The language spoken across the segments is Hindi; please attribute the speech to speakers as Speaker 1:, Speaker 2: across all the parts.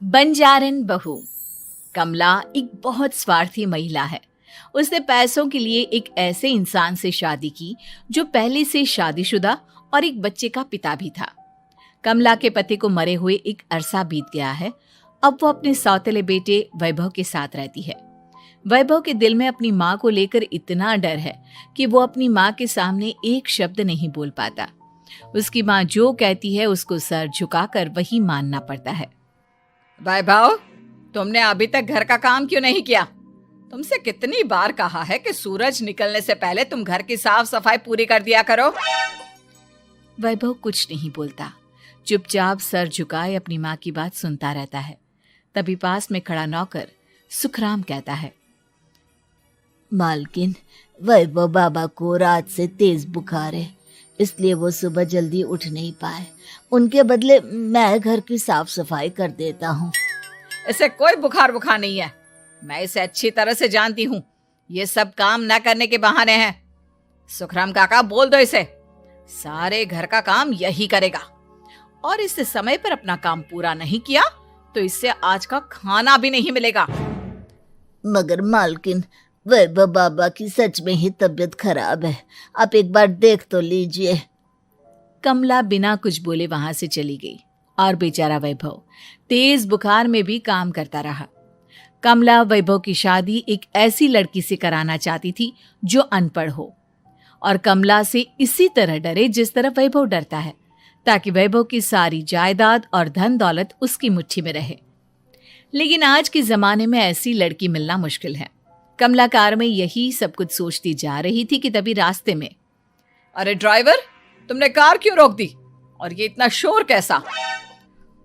Speaker 1: बंजारन बहू। कमला एक बहुत स्वार्थी महिला है। उसने पैसों के लिए एक ऐसे इंसान से शादी की जो पहले से शादीशुदा और एक बच्चे का पिता भी था। कमला के पति को मरे हुए एक अरसा बीत गया है। अब वो अपने सौतेले बेटे वैभव के साथ रहती है। वैभव के दिल में अपनी माँ को लेकर इतना डर है कि वो अपनी माँ के सामने एक शब्द नहीं बोल पाता। उसकी माँ जो कहती है उसको सर झुकाकर वही मानना पड़ता है।
Speaker 2: वैभव, तुमने अभी तक घर का काम क्यों नहीं किया? तुमसे कितनी बार कहा है कि सूरज निकलने से पहले तुम घर की साफ सफाई पूरी कर दिया करो।
Speaker 1: वैभव कुछ नहीं बोलता, चुपचाप सर झुकाए अपनी माँ की बात सुनता रहता है। तभी पास में खड़ा नौकर सुखराम कहता है,
Speaker 3: मालकिन, वैभव बाबा को रात से तेज बुखार है, इसलिए वो सुबह जल्दी उठ नहीं पाए। उनके बदले मैं घर की साफ सफाई कर देता हूँ।
Speaker 2: इसे कोई बुखार नहीं है। मैं इसे अच्छी तरह से जानती हूँ। ये सब काम न करने के बहाने हैं। सुखराम काका, बोल दो इसे, सारे घर का काम यही करेगा। और इससे समय पर अपना काम पूरा नहीं किया तो इससे आज का खाना भी नहीं मिलेगा।
Speaker 3: मगर मालकिन, वैभव बाबा की सच में ही तबीयत खराब है, आप एक बार देख तो लीजिए।
Speaker 1: कमला बिना कुछ बोले वहां से चली गई और बेचारा वैभव तेज बुखार में भी काम करता रहा। कमला वैभव की शादी एक ऐसी लड़की से कराना चाहती थी जो अनपढ़ हो और कमला से इसी तरह डरे जिस तरह वैभव डरता है, ताकि वैभव की सारी जायदाद और धन दौलत उसकी मुट्ठी में रहे। लेकिन आज के जमाने में ऐसी लड़की मिलना मुश्किल है। कमला कार में यही सब कुछ सोचती जा रही थी कि तभी रास्ते में,
Speaker 2: अरे ड्राइवर, तुमने कार क्यों रोक दी? और ये इतना शोर कैसा?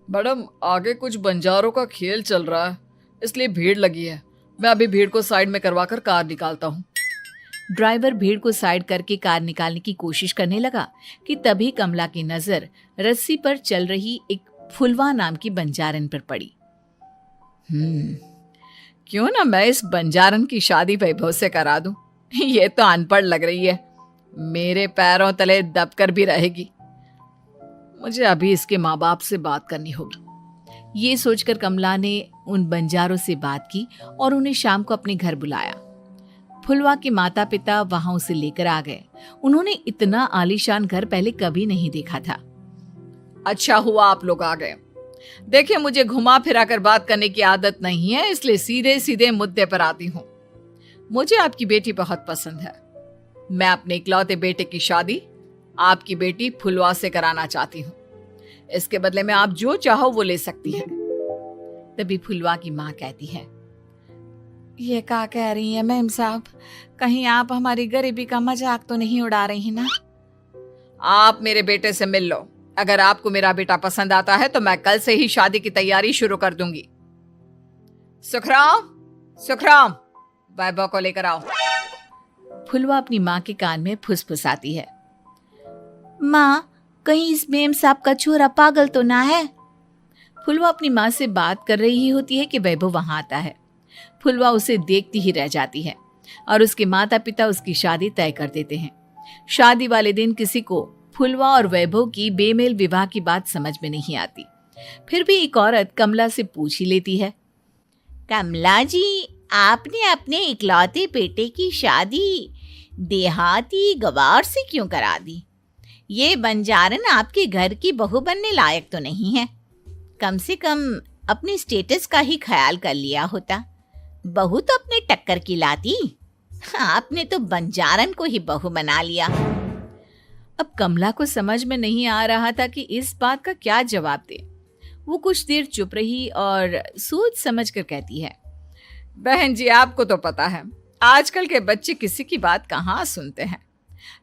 Speaker 2: मैडम, आगे कुछ बंजारों का खेल चल रहा है, इसलिए भीड़ लगी है। मैं अभी भीड़ को साइड में करवाकर कार निकालता हूँ।
Speaker 1: ड्राइवर भीड़ को साइड करके कार निकालने की कोशिश करने लगा कि तभी कमला की नजर रस्सी पर चल रही एक फुलवा नाम की बंजारन पर पड़ी।
Speaker 2: क्यों ना मैं इस बंजारन की शादी वैभव से करा दूं? ये तो अनपढ़ लग रही है, मेरे पैरों तले दबकर भी रहेगी। मुझे अभी इसके माँ बाप से बात करनी होगी।
Speaker 1: ये सोचकर कमला ने उन बंजारों से बात की और उन्हें शाम को अपने घर बुलाया। फुलवा के माता पिता वहां उसे लेकर आ गए। उन्होंने इतना आलीशान घर पहले कभी नहीं देखा था।
Speaker 2: अच्छा हुआ आप लोग आ गए। देखिए, मुझे घुमा फिरा कर बात करने की आदत नहीं है, इसलिए सीधे सीधे मुद्दे पर आती हूँ। मुझे आपकी बेटी बहुत पसंद है। मैं अपने इकलौते बेटे की शादी आपकी बेटी फुलवा से कराना चाहती हूँ। इसके बदले में आप जो चाहो वो ले सकती हैं।
Speaker 1: तभी फुलवा की माँ कहती है,
Speaker 2: ये क्या कह रही है मैम साहब? कहीं आप हमारी गरीबी का मजाक तो नहीं उड़ा रही ना? आप मेरे बेटे से मिल लो। अगर आपको मेरा बेटा पसंद आता है तो मैं कल से ही शादी की तैयारी शुरू कर दूंगी। सुखराम, वैभव को लेकर आओ।
Speaker 1: फुलवा अपनी माँ के कान में फुसफुसाती है, माँ, कहीं इस मेम साहब का छोरा पागल तो ना है? फुलवा अपनी माँ से बात कर रही होती है कि वैभव वहां आता है। फुलवा उसे देखती ही रह जाती है और उसके माता पिता उसकी शादी तय कर देते हैं। शादी वाले दिन किसी को फुलवा और वैभव की बेमेल विवाह की बात समझ में नहीं आती। फिर भी एक औरत कमला से पूछ ही लेती है,
Speaker 3: कमला जी, आपने अपने इकलौते बेटे की शादी देहाती गवार से क्यों करा दी? ये बंजारन आपके घर की बहू बनने लायक तो नहीं है। कम से कम अपने स्टेटस का ही ख्याल कर लिया होता। बहू तो अपने टक्कर की लाती, आपने तो बंजारन को ही बहू बना लिया।
Speaker 1: अब कमला को समझ में नहीं आ रहा था कि इस बात का क्या जवाब दे। वो कुछ देर चुप रही और सोच समझ कर कहती है,
Speaker 2: बहन जी, आपको तो पता है आजकल के बच्चे किसी की बात कहाँ सुनते हैं।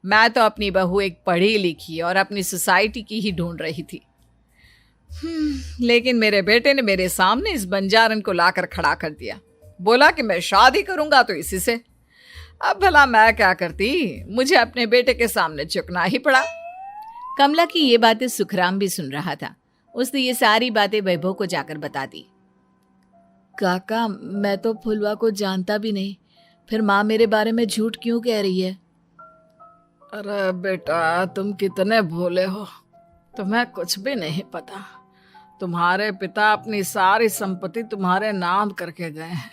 Speaker 2: मैं तो अपनी बहू एक पढ़ी लिखी और अपनी सोसाइटी की ही ढूंढ रही थी। लेकिन मेरे बेटे ने मेरे सामने इस बंजारन को लाकर खड़ा कर दिया। बोला कि मैं शादी करूंगा तो इसी से। अब भला मैं क्या करती, मुझे अपने बेटे के सामने झुकना ही पड़ा।
Speaker 1: कमला की ये बातें सुखराम भी सुन रहा था। उसने ये सारी बातें वैभव को जाकर बता दी। काका, मैं तो फुलवा को जानता भी नहीं, फिर माँ मेरे बारे में झूठ क्यों कह रही है?
Speaker 2: अरे बेटा, तुम कितने भोले हो, तुम्हें कुछ भी नहीं पता। तुम्हारे पिता अपनी सारी संपत्ति तुम्हारे नाम करके गए हैं।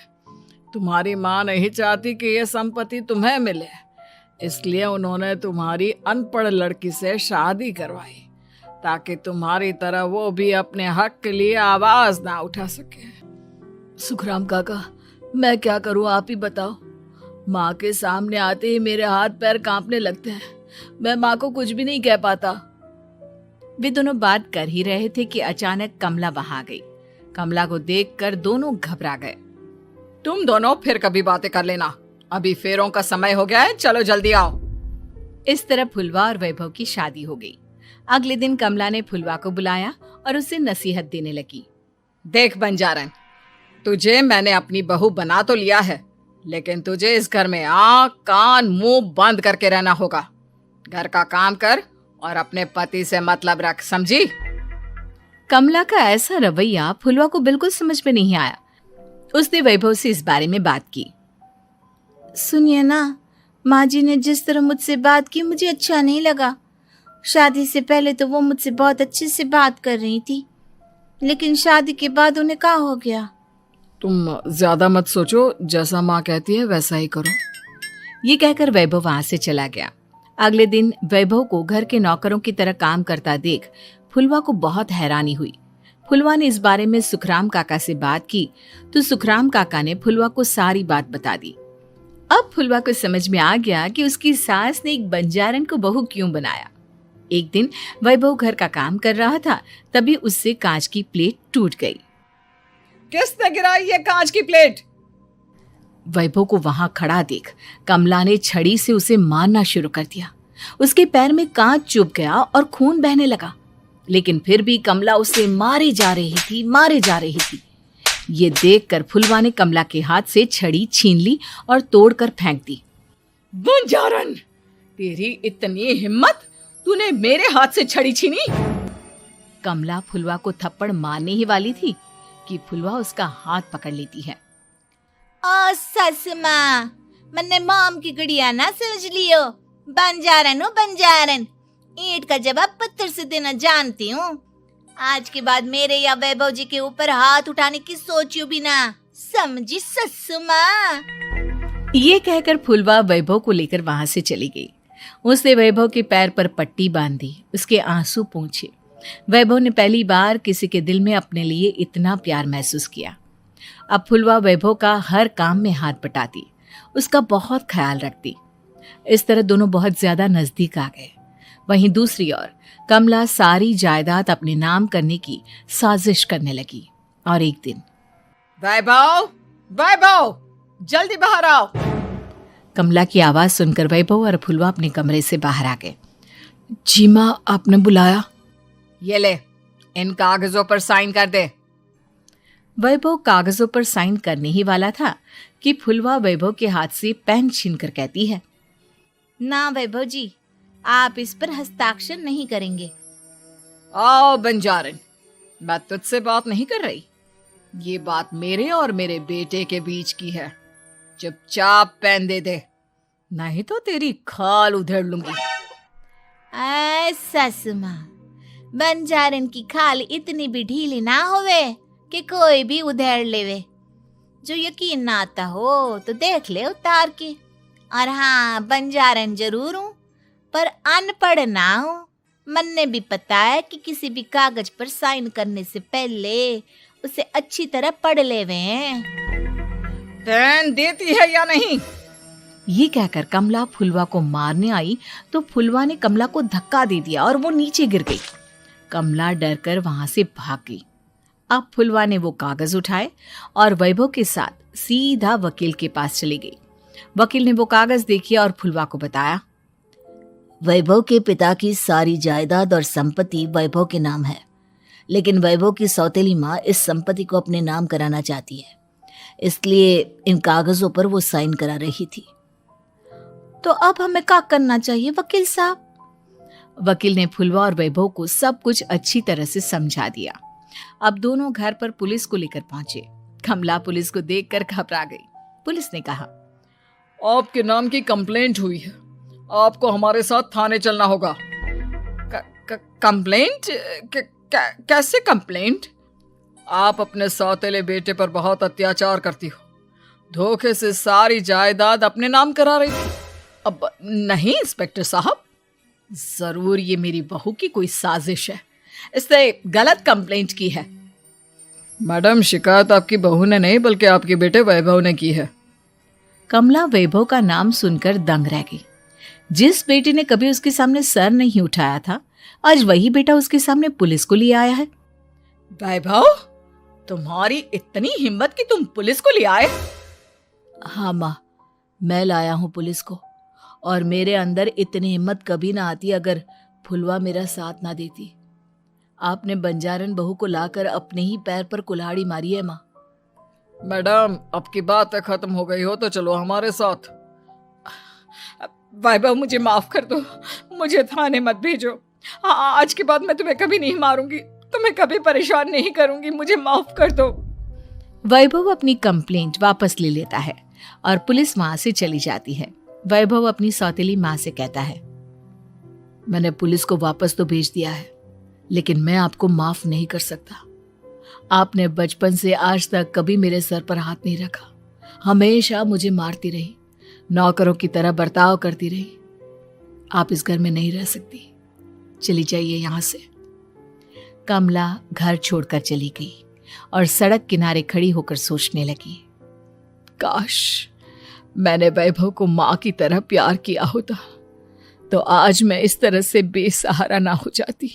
Speaker 2: तुम्हारी माँ नहीं चाहती कि यह संपत्ति तुम्हें मिले, इसलिए उन्होंने तुम्हारी अनपढ़ लड़की से शादी करवाई ताकि तुम्हारी तरह वो भी अपने हक के लिए आवाज ना उठा सके।
Speaker 1: सुखराम काका, मैं क्या करूं, आप ही बताओ। माँ के सामने आते ही मेरे हाथ पैर कांपने लगते हैं। मैं माँ को कुछ भी नहीं कह पाता। वे दोनों बात कर ही रहे थे कि अचानक कमला वहां आ गई। कमला को देखकर दोनों घबरा गए।
Speaker 2: तुम दोनों फिर कभी बातें कर लेना, अभी फेरों का समय हो गया है, चलो जल्दी आओ।
Speaker 1: इस तरह फुलवा और वैभव की शादी हो गई। अगले दिन कमला ने फुलवा को बुलाया और उसे नसीहत देने लगी।
Speaker 2: देख बंजारन, तुझे मैंने अपनी बहू बना तो लिया है, लेकिन तुझे इस घर में आँख कान मुंह बंद करके रहना होगा। घर का काम कर और अपने पति से मतलब रख, समझी?
Speaker 1: कमला का ऐसा रवैया फुलवा को बिल्कुल समझ में नहीं आया। उसने वैभव से इस बारे में बात की।
Speaker 3: सुनिए ना, माँ जी ने जिस तरह मुझसे बात की मुझे अच्छा नहीं लगा। शादी से पहले तो वो मुझसे बहुत अच्छे से बात कर रही थी, लेकिन शादी के बाद उन्हें क्या हो गया?
Speaker 2: तुम ज्यादा मत सोचो, जैसा माँ कहती है वैसा ही करो।
Speaker 1: ये कहकर वैभव वहां से चला गया। अगले दिन वैभव को घर के नौकरों की तरह काम करता देख फुलवा को बहुत हैरानी हुई। फुलवा ने इस बारे में सुखराम काका से बात की तो सुखराम काका ने फुलवा को सारी बात बता दी। अब फुलवा को समझ में आ गया कि उसकी सास ने एक बंजारन को बहू क्यों बनाया। एक दिन वैभव घर का काम कर रहा था, तभी उससे कांच की प्लेट टूट गई।
Speaker 2: किसने गिराई ये कांच की प्लेट?
Speaker 1: वैभव को वहां खड़ा देख कमला ने छड़ी से उसे मारना शुरू कर दिया। उसके पैर में कांच चुभ गया और खून बहने लगा, लेकिन फिर भी कमला उसे मारे जा रही थी। ये देखकर फुलवा ने कमला के हाथ से छड़ी छीन ली और तोड़कर फेंक दी।
Speaker 2: बंजारन, तेरी इतनी हिम्मत, तूने मेरे हाथ से छड़ी छीनी?
Speaker 1: कमला फुलवा को थप्पड़ मारने ही वाली थी कि फुलवा उसका हाथ पकड़ लेती है।
Speaker 3: ओ सस माँ, मैंने मॉम की गुड़िया ना समझ लियो। बंजारन हो बंजारन, ईंट का जवाब पत्थर से देना जानती हूँ। आज के बाद मेरे या वैभव जी के ऊपर हाथ उठाने की सोचियो भी ना, समझी ससु माँ?
Speaker 1: ये कहकर फुलवा वैभव को लेकर वहां से चली गई। उसने वैभव के पैर पर पट्टी बांधी, उसके आंसू पोंछे। वैभव ने पहली बार किसी के दिल में अपने लिए इतना प्यार महसूस किया। अब फुलवा वैभव का हर काम में हाथ बटाती, उसका बहुत ख्याल रखती। इस तरह दोनों बहुत ज्यादा नजदीक आ गए। वहीं दूसरी ओर कमला सारी जायदाद अपने नाम करने की साजिश करने लगी। और एक दिन,
Speaker 2: वैभव, जल्दी बाहर आओ।
Speaker 1: कमला की आवाज सुनकर वैभव और फुलवा अपने कमरे से बाहर आ गए। जी माँ, आपने बुलाया?
Speaker 2: ये ले, इन कागजों पर साइन कर दे।
Speaker 1: वैभव कागजों पर साइन करने ही वाला था कि फुलवा वैभव के हाथ से पेन छीनकर कहती है,
Speaker 3: ना वैभव जी, आप इस पर हस्ताक्षर नहीं करेंगे।
Speaker 2: आओ बंजारन, मैं तुझसे बात नहीं कर रही। ये बात मेरे और मेरे बेटे के बीच की है। चुपचाप पेन दे दे, नहीं तो तेरी खाल उधेड़ लूंगी।
Speaker 3: ससु माँ, बंजारन की खाल इतनी भी ढीली ना होवे कि कोई भी उधेड़ लेवे। जो यकीन ना आता हो तो देख ले उतार के। और हाँ, बंजारन जरूर हूँ पर अनपढ़ ना हूँ। मैंने भी पता है कि किसी भी कागज पर साइन करने से पहले उसे अच्छी तरह पढ़ लेवे हैं।
Speaker 2: पेन देती है या नहीं?
Speaker 1: ये कहकर कमला फुलवा को मारने आई तो फुलवा ने कमला को धक्का दे दिया और वो नीचे गिर गई। कमला डरकर वहां से भाग गई। अब फुलवा ने वो कागज उठाए और वैभव के साथ सीधा वकील के पास चली गई। वकील ने वो कागज देखे और फुलवा को बताया,
Speaker 4: वैभव के पिता की सारी जायदाद और संपत्ति वैभव के नाम है, लेकिन वैभव की सौतेली माँ इस संपत्ति को अपने नाम कराना चाहती है, इसलिए इन कागजों पर वो साइन करा रही थी।
Speaker 3: तो अब हमें क्या करना चाहिए वकील साहब?
Speaker 1: वकील ने फुलवा और वैभव को सब कुछ अच्छी तरह से समझा दिया। अब दोनों घर पर पुलिस को लेकर पहुंचे। कमला पुलिस को देखकर घबरा गई। पुलिस ने कहा,
Speaker 2: आपके नाम की कंप्लेंट हुई है, आपको हमारे साथ थाने चलना होगा। कंप्लेंट? कैसे कंप्लेंट? आप अपने सौतेले बेटे पर बहुत अत्याचार करती हो, धोखे से सारी जायदाद अपने नाम करा रही थी।
Speaker 1: अब नहीं इंस्पेक्टर साहब, जरूर ये मेरी बहू की कोई साजिश है, इसने गलत कंप्लेंट की है।
Speaker 2: मैडम, शिकायत आपकी बहू ने नहीं बल्कि आपके बेटे वैभव ने की है।
Speaker 1: कमला वैभव का नाम सुनकर दंग रह गई। जिस बेटे ने कभी उसके सामने सर नहीं उठाया था, आज वही बेटा उसके सामने पुलिस को लिए आया है।
Speaker 2: वैभव, तुम्हारी इतनी हिम्मत कि तुम पुलिस को ले आए?
Speaker 4: हाँ माँ, मैं लाया हूँ पुलिस को, और मेरे अंदर इतनी हिम्मत कभी ना आती अगर फुलवा मेरा साथ ना देती। आपने बंजारन बहू को लाकर अपने ही पैर पर कुल्हाड़ी मारी है माँ।
Speaker 2: मैडम, अब की बात खत्म हो गई हो तो चलो हमारे साथ। वैभव, मुझे माफ कर दो, मुझे थाने मत भेजो। आज के बाद मैं तुम्हें कभी नहीं मारूंगी, तुम्हें कभी परेशान नहीं करूंगी, मुझे माफ कर दो।
Speaker 1: वैभव अपनी कंप्लेंट वापस ले लेता है और पुलिस वहां से चली जाती है। वैभव अपनी सौतेली माँ से कहता है,
Speaker 4: मैंने पुलिस को वापस तो भेज दिया है, लेकिन मैं आपको माफ नहीं कर सकता। आपने बचपन से आज तक कभी मेरे सर पर हाथ नहीं रखा, हमेशा मुझे मारती रही, नौकरों की तरह बर्ताव करती रही। आप इस घर में नहीं रह सकती, चली जाइए यहां से।
Speaker 1: कमला घर छोड़कर चली गई और सड़क किनारे खड़ी होकर सोचने लगी, काश मैंने वैभव को माँ की तरह प्यार किया होता तो आज मैं इस तरह से बेसहारा ना हो जाती।